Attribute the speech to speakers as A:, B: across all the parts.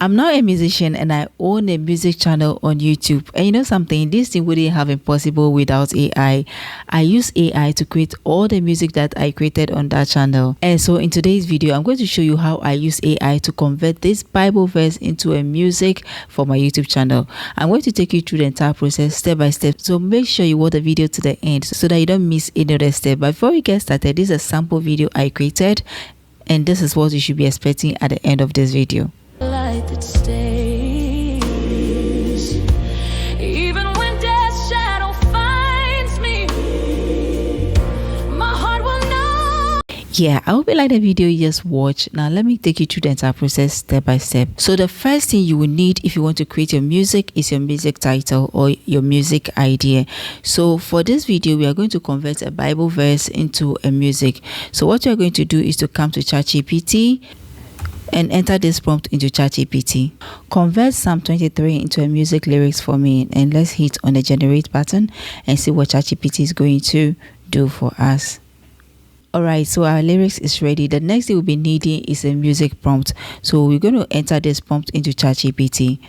A: I'm now a musician and I own a music channel on YouTube. And you know something, this thing wouldn't have been possible without AI. I use AI to create all the music that I created on that channel. And so in today's video, I'm going to show you how I use AI to convert this Bible verse into a music for my YouTube channel. I'm going to take you through the entire process step by step. So make sure you watch the video to the end so that you don't miss any other step. But before we get started, this is a sample video I created, and this is what you should be expecting at the end of this video.
B: Light that stays, even when death's shadow finds me, my heart will know.
A: Yeah, I hope you like the video you just watched. Now let me take you through the entire process step by step. So the first thing you will need if you want to create your music is your music title or your music idea. So for this video, we are going to convert a Bible verse into a music. So what you are going to do is to come to ChatGPT and enter this prompt into ChatGPT. Convert Psalm 23 into a music lyrics for me, and let's hit on the generate button and see what ChatGPT is going to do for us. Alright, so our lyrics is ready. The next thing we'll be needing is a music prompt. So we're going to enter this prompt into ChatGPT.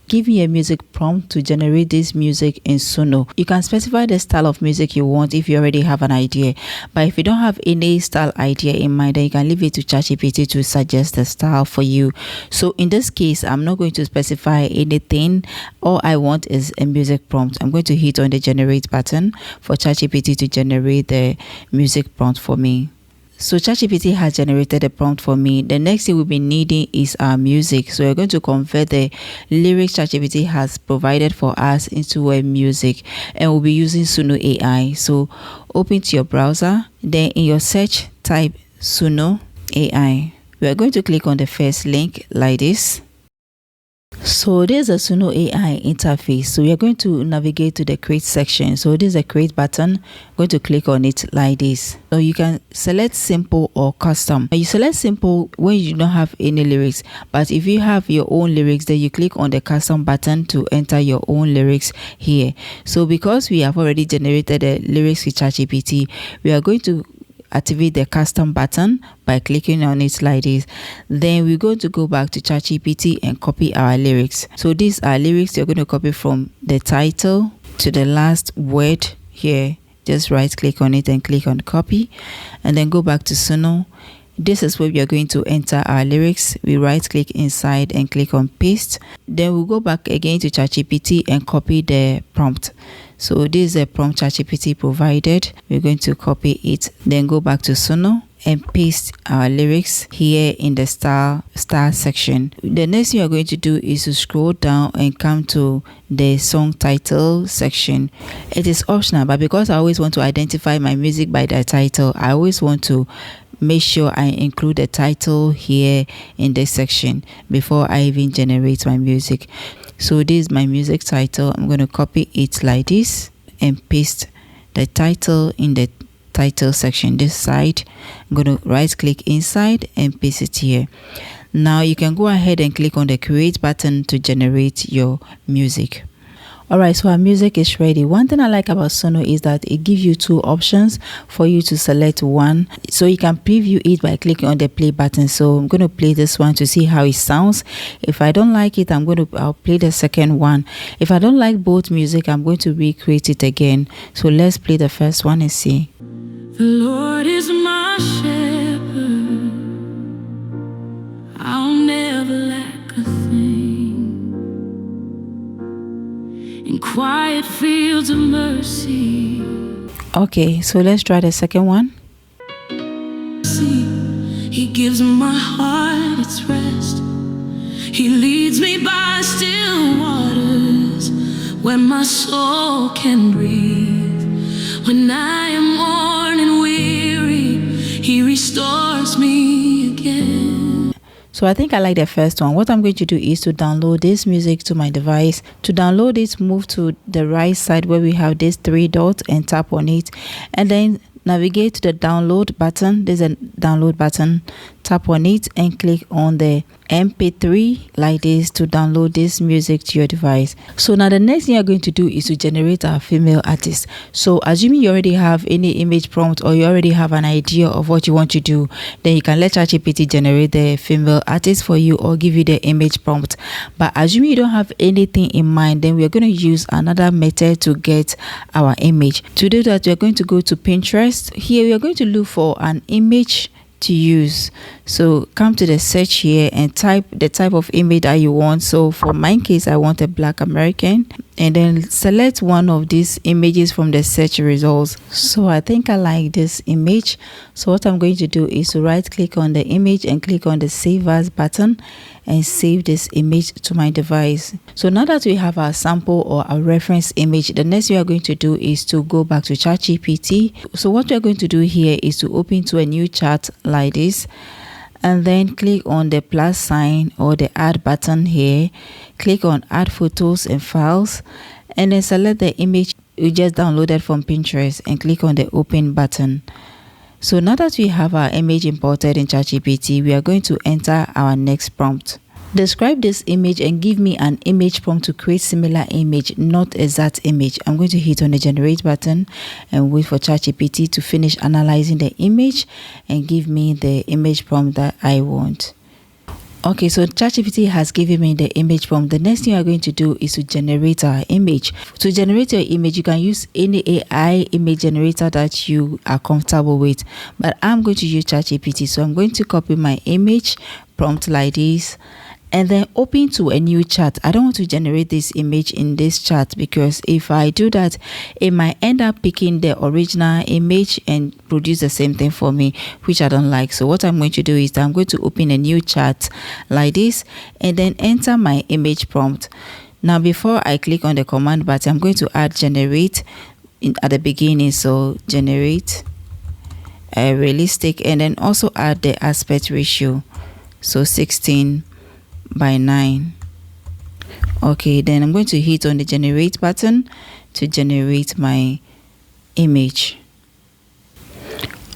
A: Give me a music prompt to generate this music in Suno. You can specify the style of music you want if you already have an idea. But if you don't have any style idea in mind, then you can leave it to ChatGPT to suggest the style for you. So in this case, I'm not going to specify anything. All I want is a music prompt. I'm going to hit on the generate button for ChatGPT to generate the music prompt for me. So ChatGPT has generated a prompt for me. The next thing we'll be needing is our music. So we're going to convert the lyrics ChatGPT has provided for us into a music, and we'll be using Suno AI. So open to your browser, then in your search type Suno AI. We are going to click on the first link like this. So there's a Suno AI interface. So we are going to navigate to the create section. So there's a create button. I'm going to click on it like this. So you can select simple or custom. You select simple when you don't have any lyrics, but if you have your own lyrics, then you click on the custom button to enter your own lyrics here. So because we have already generated the lyrics with ChatGPT, we are going to activate the custom button by clicking on it like this. Then we're going to go back to ChatGPT and copy our lyrics. So these are lyrics you're going to copy from the title to the last word here. Just right click on it and click on copy, and then go back to Suno. This is where we are going to enter our lyrics. We right click inside and click on paste. Then we'll go back again to ChatGPT and copy the prompt. So this is a prompt ChatGPT provided. We're going to copy it, then go back to Suno and paste our lyrics here in the star section. The next thing you're going to do is to scroll down and come to the song title section. It is optional, but because I always want to identify my music by the title, I always want to make sure I include the title here in this section before I even generate my music. So this is my music title. I'm going to copy it like this and paste the title in the title section this side. I'm going to right click inside and paste it here. Now you can go ahead and click on the create button to generate your music. Alright, so our music is ready. One thing I like about Suno is that it gives you two options for you to select one. So you can preview it by clicking on the play button. So I'm going to play this one to see how it sounds. If I don't like it, I'll play the second one. If I don't like both music, I'm going to recreate it again. So let's play the first one and see.
B: The Lord is my shepherd, I'll never lack a thing. In quiet fields of mercy.
A: Okay, so let's try the second one.
B: He gives my heart its rest. He leads me by still waters where my soul can breathe. When I am worn and weary, He restores me again.
A: So I think I like the first one. What I'm going to do is to download this music to my device. To download it, move to the right side where we have this three dots and tap on it, and then navigate to the download button. There's a download button. Tap on it and click on the MP3 like this to download this music to your device. So now the next thing you're going to do is to generate a female artist. So assuming you already have any image prompt or you already have an idea of what you want to do, then you can let ChatGPT generate the female artist for you or give you the image prompt. But assuming you don't have anything in mind, then we're going to use another method to get our image. To do that, we're going to go to Pinterest. Here we are going to look for an image to use. So come to the search here and type the type of image that you want. So for my case, I want a Black American, and then select one of these images from the search results. So I think I like this image. So what I'm going to do is to right click on the image and click on the save as button and save this image to my device. So now that we have our sample or our reference image, the next thing we are going to do is to go back to ChatGPT. So what we're going to do here is to open to a new chat like this, and then click on the plus sign or the add button here. Click on add photos and files, and then select the image you just downloaded from Pinterest and click on the open button. So now that we have our image imported in ChatGPT, we are going to enter our next prompt. Describe this image and give me an image prompt to create similar image, not exact image. I'm going to hit on the generate button and wait for ChatGPT to finish analyzing the image and give me the image prompt that I want. Okay, so ChatGPT has given me the image prompt. The next thing you are going to do is to generate our image. To generate your image, you can use any AI image generator that you are comfortable with. But I'm going to use ChatGPT. So I'm going to copy my image prompt like this, and then open to a new chat. I don't want to generate this image in this chat because if I do that, it might end up picking the original image and produce the same thing for me, which I don't like. So what I'm going to do is that I'm going to open a new chat like this and then enter my image prompt. Now before I click on the command button, I'm going to add generate at the beginning. So generate realistic, and then also add the aspect ratio. So 16:9. Okay, then I'm going to hit on the generate button to generate my image.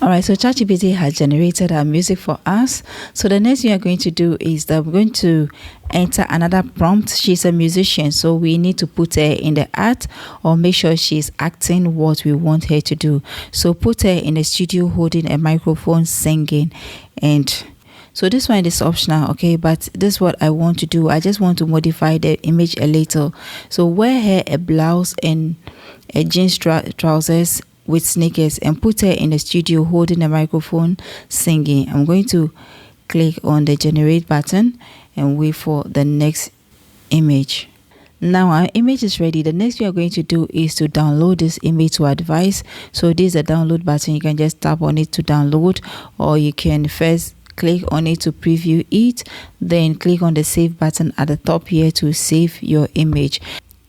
A: Alright, so ChatGPT has generated our music for us. So the next thing we are going to do is that we're going to enter another prompt. She's a musician, so we need to put her in the art or make sure she's acting what we want her to do. So put her in a studio holding a microphone singing, and so this one is optional, okay, but this is what I want to do. I just want to modify the image a little. So wear her a blouse and a jeans trousers with sneakers and put her in the studio holding a microphone singing. I'm going to click on the generate button and wait for the next image. Now our image is ready. The next thing we are going to do is to download this image to our device. So this is a download button. You can just tap on it to download, or you can first click on it to preview it, then click on the save button at the top here to save your image.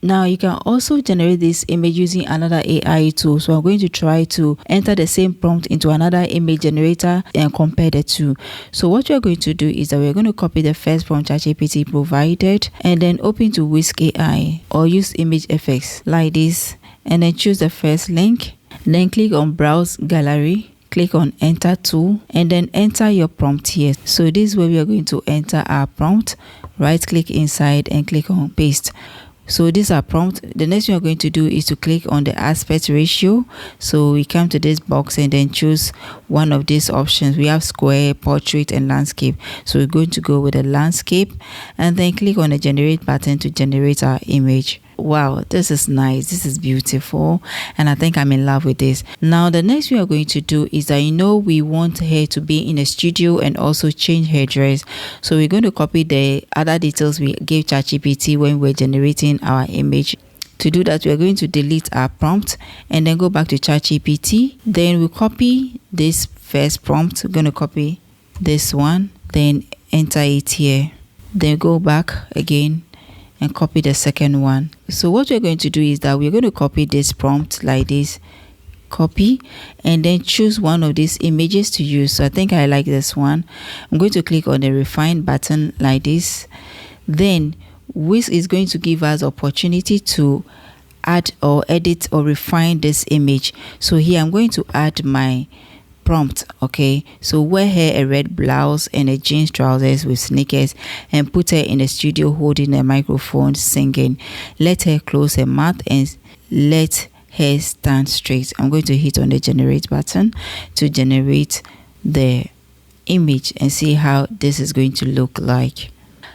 A: Now you can also generate this image using another AI tool. So I'm going to try to enter the same prompt into another image generator and compare the two. So what we're going to do is that we're going to copy the first prompt ChatGPT provided and then open to Whisk AI or use image effects like this, and then choose the first link, then click on browse gallery. Click on enter tool and then enter your prompt here. So this is where we are going to enter our prompt. Right click inside and click on paste. So this is our prompt. The next thing we're going to do is to click on the aspect ratio. So we come to this box and then choose one of these options. We have square, portrait, and landscape. So we're going to go with the landscape and then click on the generate button to generate our image. Wow, this is nice. This is beautiful, and I think I'm in love with this. Now the next we are going to do is that we want her to be in a studio and also change her dress. So we're going to copy the other details we gave ChatGPT when we're generating our image. To do that, we're going to delete our prompt and then go back to ChatGPT. Then we copy this first prompt. We're going to copy this one, then enter it here. Then go back again and copy the second one. So what we're going to do is that we're going to copy this prompt like this, copy, and then choose one of these images to use. So I think I like this one. I'm going to click on the refine button like this. Then Whisk is going to give us opportunity to add or edit or refine this image. So here I'm going to add my prompt. Okay, so wear her a red blouse and a jeans trousers with sneakers and put her in the studio holding a microphone singing. Let her close her mouth and let her stand straight. I'm going to hit on the generate button to generate the image and see how this is going to look like.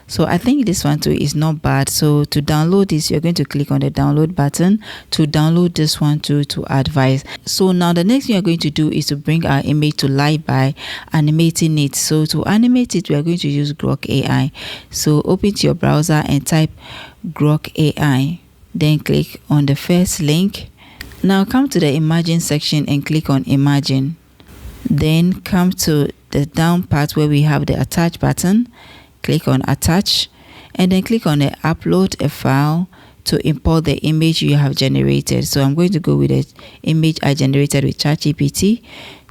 A: So I think this one too is not bad. So to download this, you're going to click on the download button to download this one too to advise. So now the next thing you're going to do is to bring our image to life by animating it. So to animate it, we are going to use Grok AI. So open to your browser and type Grok AI. Then click on the first link. Now come to the Imagine section and click on Imagine. Then come to the down part where we have the Attach button. Click on Attach and then click on the Upload a file to import the image you have generated. So I'm going to go with the image I generated with ChatGPT.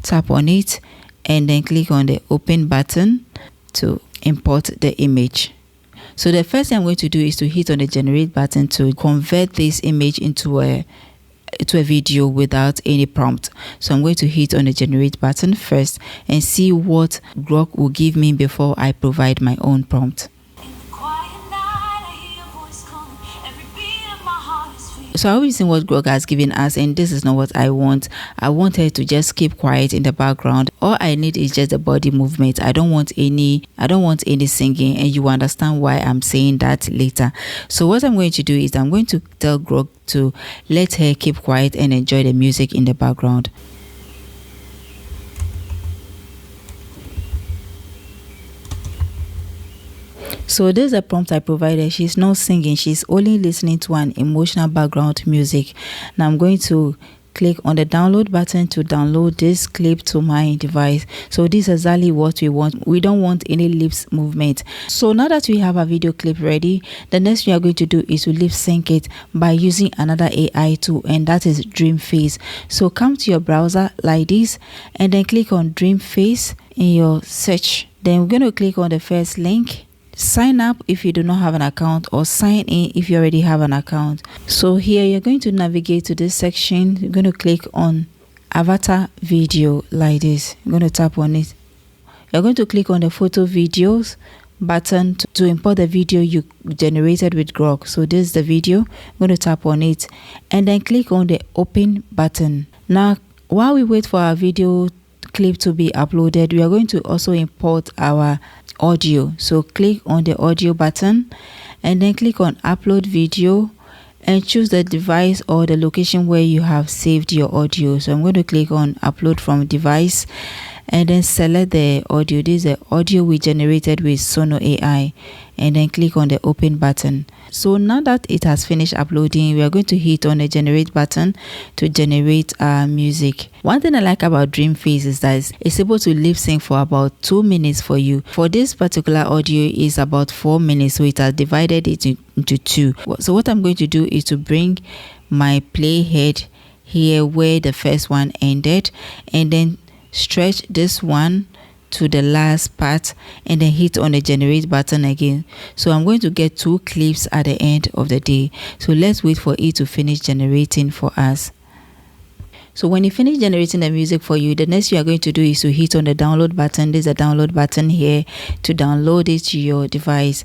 A: Tap on it and then click on the Open button to import the image. So the first thing I'm going to do is to hit on the Generate button to convert this image into a video without any prompt. So I'm going to hit on the Generate button first and see what Grok will give me before I provide my own prompt. So I've seen what Grok has given us, and this is not what I want. I want her to just keep quiet in the background. All I need is just the body movement. I don't want any singing, and you will understand why I'm saying that later. So what I'm going to do is I'm going to tell Grok to let her keep quiet and enjoy the music in the background. So this is a prompt I provided. She's not singing, she's only listening to an emotional background music. Now I'm going to click on the download button to download this clip to my device. So this is exactly what we want. We don't want any lips movement. So now that we have a video clip ready, the next thing we are going to do is to lip sync it by using another AI tool, and that is Dreamface. So come to your browser like this and then click on Dreamface in your search. Then we're going to click on the first link. Sign up if you do not have an account, or sign in if you already have an account. So here you're going to navigate to this section. You're going to click on avatar video like this. You're going to tap on it. You're going to click on the photo videos button to import the video you generated with Grok. So this is the video. I'm going to tap on it and then click on the open button. Now while we wait for our video clip to be uploaded, we are going to also import our audio. So click on the audio button and then click on upload video and choose the device or the location where you have saved your audio. So I'm going to click on upload from device and then select the audio. This is the audio we generated with Suno AI, and then click on the open button. So now that it has finished uploading, we are going to hit on the generate button to generate our music. One thing I like about Dreamface is that it's able to lip sync for about 2 minutes for you. For this particular audio is about 4 minutes, so it has divided it into two. So what I'm going to do is to bring my playhead here where the first one ended and then stretch this one to the last part and then hit on the generate button again. So I'm going to get 2 clips at the end of the day. So let's wait for it to finish generating for us. So when you finish generating the music for you, the next thing you are going to do is to hit on the download button. There's a download button here to download it to your device.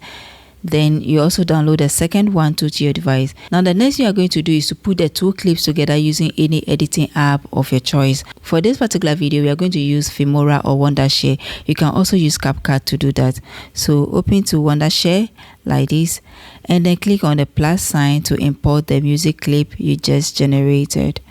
A: Then you also download the second one to your device. Now the next thing you are going to do is to put the 2 clips together using any editing app of your choice. For this particular video, we are going to use Filmora or Wondershare. You can also use CapCut to do that. So open to Wondershare like this and then click on the plus sign to import the music clip you just generated.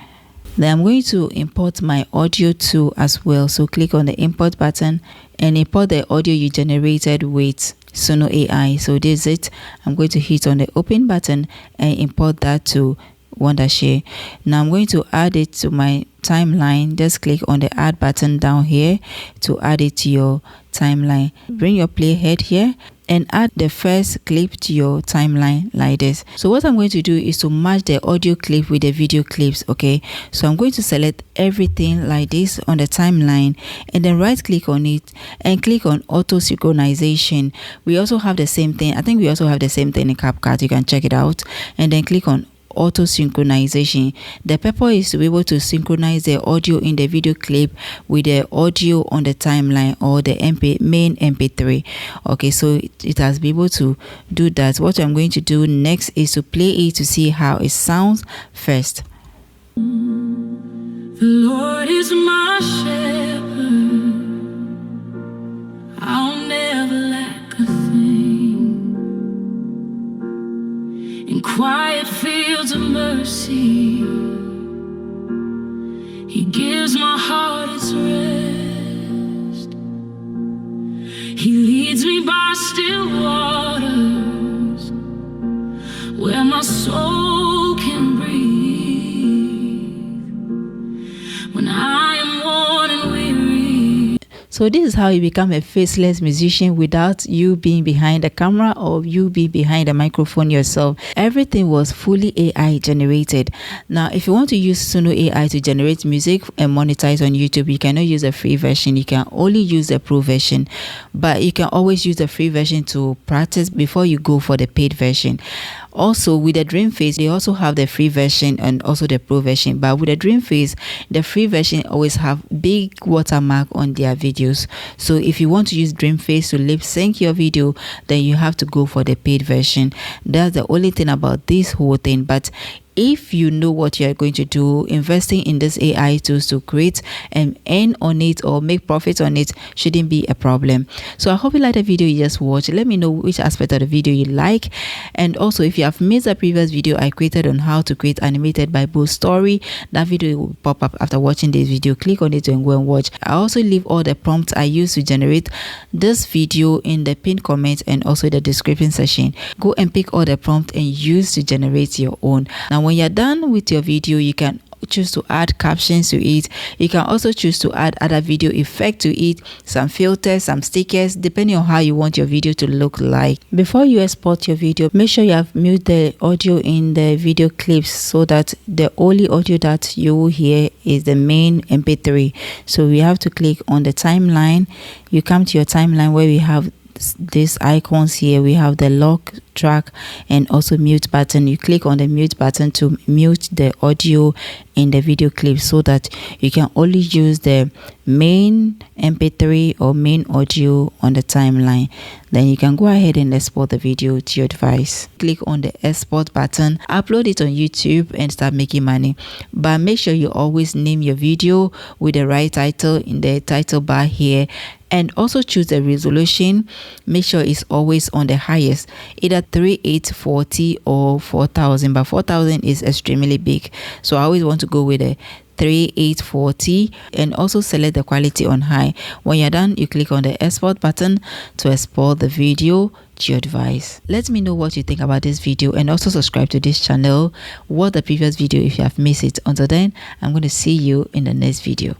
A: Then I'm going to import my audio too as well. So click on the import button and import the audio you generated with Suno AI. So this is it. I'm going to hit on the open button and import that to Wondershare. Now I'm going to add it to my timeline. Just click on the add button down here to add it to your timeline. Bring your playhead here and add the first clip to your timeline like this. So what I'm going to do is to match the audio clip with the video clips. Okay, so I'm going to select everything like this on the timeline and then right click on it and click on auto synchronization. We also have the same thing. I think we also have the same thing in CapCut. You can check it out and then click on auto synchronization. The purpose is to be able to synchronize the audio in the video clip with the audio on the timeline or the main MP3. Okay, so it has been able to do that. What I'm going to do next is to play it to see how it sounds first.
B: The Lord is my shepherd, I'll never lack a thing. In quiet fields of mercy, He gives my heart its rest. He leads me by still waters, where my soul can breathe. When I am worn and weary.
A: So this is how you become a faceless musician without you being behind the camera or you be behind the microphone yourself. Everything was fully AI generated. Now, if you want to use Suno AI to generate music and monetize on YouTube, you cannot use the free version. You can only use the pro version, but you can always use the free version to practice before you go for the paid version. Also, with the Dreamface, they also have the free version and also the pro version. But with the Dreamface, the free version always have big watermark on their videos. So if you want to use Dreamface to lip sync your video, then you have to go for the paid version. That's the only thing about this whole thing. But if you know what you are going to do, investing in this AI tools to create and earn on it or make profit on it shouldn't be a problem. So I hope you like the video you just watched. Let me know which aspect of the video you like. And also, if you have missed the previous video I created on how to create animated by Bold Story, that video will pop up after watching this video. Click on it and go and watch. I also leave all the prompts I use to generate this video in the pinned comment and also the description section. Go and pick all the prompts and use to generate your own. Now, when you're done with your video, you can choose to add captions to it. You can also choose to add other video effect to it, some filters, some stickers, depending on how you want your video to look like. Before you export your video, make sure you have muted the audio in the video clips so that the only audio that you will hear is the main MP3. So we have to click on the timeline. You come to your timeline where we have these icons here. We have the lock track and also mute button. You click on the mute button to mute the audio in the video clip so that you can only use the main MP3 or main audio on the timeline. Then you can go ahead and export the video to your device. Click on the export button, upload it on YouTube and start making money. But make sure you always name your video with the right title in the title bar here, and also choose the resolution. Make sure it's always on the highest, either 3840 or 4000, but 4000 is extremely big, so I always want to go with a 3840 and also select the quality on high. When you're done, you click on the export button to export the video to your device. Let me know what you think about this video and also subscribe to this channel. Watch the previous video if you have missed it. Until then, I'm going to see you in the next video.